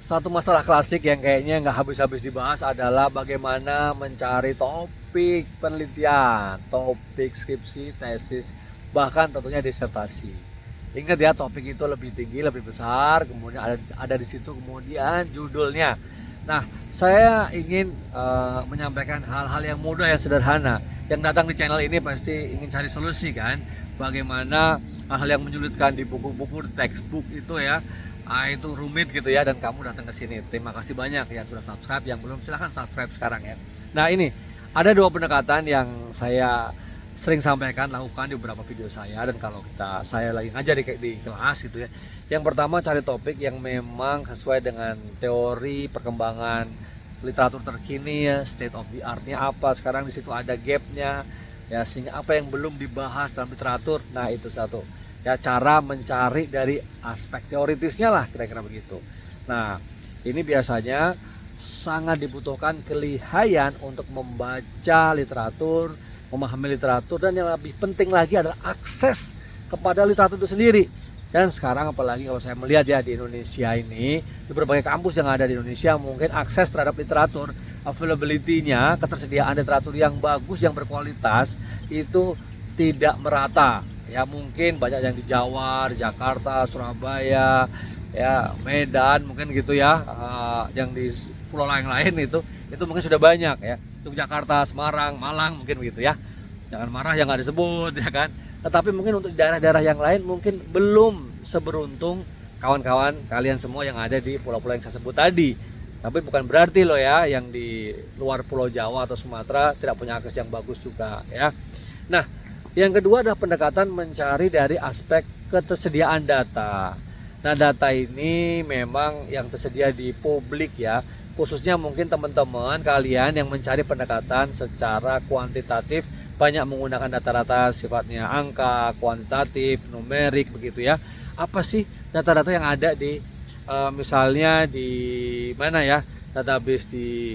Satu masalah klasik yang kayaknya nggak habis-habis dibahas adalah bagaimana mencari topik penelitian, topik skripsi, tesis, bahkan tentunya disertasi. Ingat ya, topik itu lebih tinggi, lebih besar, kemudian ada di situ kemudian judulnya. Nah, saya ingin menyampaikan hal-hal yang mudah, yang sederhana. Yang datang di channel ini pasti ingin cari solusi kan, bagaimana hal-hal yang menyulitkan di buku-buku, textbook itu ya, itu rumit gitu ya, dan kamu datang ke sini. Terima kasih banyak yang sudah subscribe, yang belum silahkan subscribe sekarang ya. Nah, ini ada dua pendekatan yang saya sering sampaikan, lakukan di beberapa video saya, dan kalau saya lagi ngajar di kelas gitu ya. Yang pertama, cari topik yang memang sesuai dengan teori perkembangan literatur terkini ya, state of the art-nya apa, sekarang di situ ada gap-nya ya, sehingga apa yang belum dibahas dalam literatur. Nah, itu satu ya, cara mencari dari aspek teoritisnya lah, kira-kira begitu. Nah, ini biasanya sangat dibutuhkan kelihayan untuk membaca literatur, memahami literatur, dan yang lebih penting lagi adalah akses kepada literatur itu sendiri. Dan sekarang apalagi kalau saya melihat ya, di Indonesia ini, di berbagai kampus yang ada di Indonesia, mungkin akses terhadap literatur, availability-nya, ketersediaan literatur yang bagus, yang berkualitas itu tidak merata. Ya, mungkin banyak yang di Jawa, di Jakarta, Surabaya, ya Medan mungkin gitu ya, yang di pulau lain-lain itu mungkin sudah banyak ya. Untuk Jakarta, Semarang, Malang mungkin begitu ya. Jangan marah yang nggak disebut ya kan. Tetapi mungkin untuk daerah-daerah yang lain mungkin belum seberuntung kawan-kawan kalian semua yang ada di pulau-pulau yang saya sebut tadi. Tapi bukan berarti loh ya, yang di luar Pulau Jawa atau Sumatera tidak punya akses yang bagus juga ya. Nah, yang kedua adalah pendekatan mencari dari aspek ketersediaan data. Nah, data ini memang yang tersedia di publik ya, khususnya mungkin teman-teman kalian yang mencari pendekatan secara kuantitatif, banyak menggunakan data-data sifatnya angka, kuantitatif, numerik begitu ya. Apa sih data-data yang ada di misalnya di mana ya, database di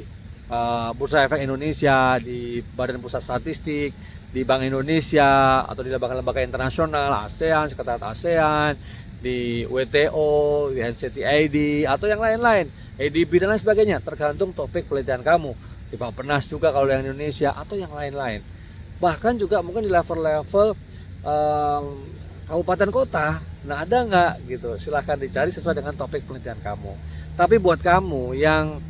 Bursa Efek Indonesia, di Badan Pusat Statistik, di Bank Indonesia, atau di lembaga-lembaga internasional, ASEAN, Sekretariat ASEAN, di WTO, di NCTID, atau yang lain-lain, ADB dan lain sebagainya, tergantung topik penelitian kamu. Di Bappenas juga kalau yang Indonesia, atau yang lain-lain. Bahkan juga mungkin di level-level kabupaten kota, nah ada nggak gitu, silahkan dicari sesuai dengan topik penelitian kamu. Tapi buat kamu yang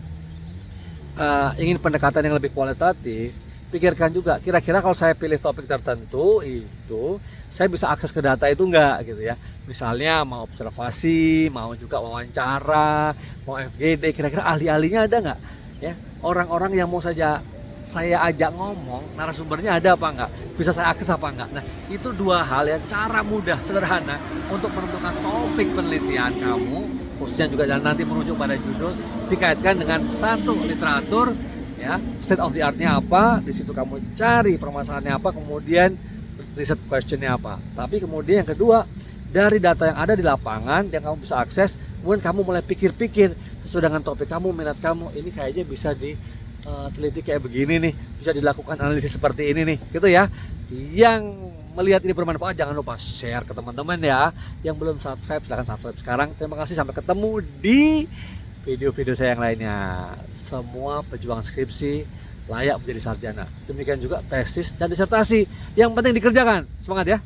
ingin pendekatan yang lebih kualitatif, pikirkan juga, kira-kira kalau saya pilih topik tertentu itu saya bisa akses ke data itu enggak gitu ya. Misalnya mau observasi, mau juga wawancara, mau FGD, kira-kira ahli-ahlinya ada enggak ya, orang-orang yang mau saja saya ajak ngomong, narasumbernya ada apa enggak, bisa saya akses apa enggak. Nah, itu dua hal ya, cara mudah sederhana untuk menentukan topik penelitian kamu, khususnya juga nanti merujuk pada judul, dikaitkan dengan satu literatur ya, state of the art-nya apa, di situ kamu cari permasalahannya apa, kemudian riset question-nya apa. Tapi kemudian yang kedua, dari data yang ada di lapangan yang kamu bisa akses, kemudian kamu mulai pikir-pikir sesuai dengan topik kamu, minat kamu, ini kayaknya bisa diteliti kayak begini nih, bisa dilakukan analisis seperti ini nih, gitu ya. Yang melihat ini bermanfaat, jangan lupa share ke teman-teman ya. Yang belum subscribe, silahkan subscribe sekarang. Terima kasih, sampai ketemu di video-video saya yang lainnya. Semua pejuang skripsi layak menjadi sarjana. Demikian juga tesis dan disertasi. Yang penting dikerjakan. Semangat ya.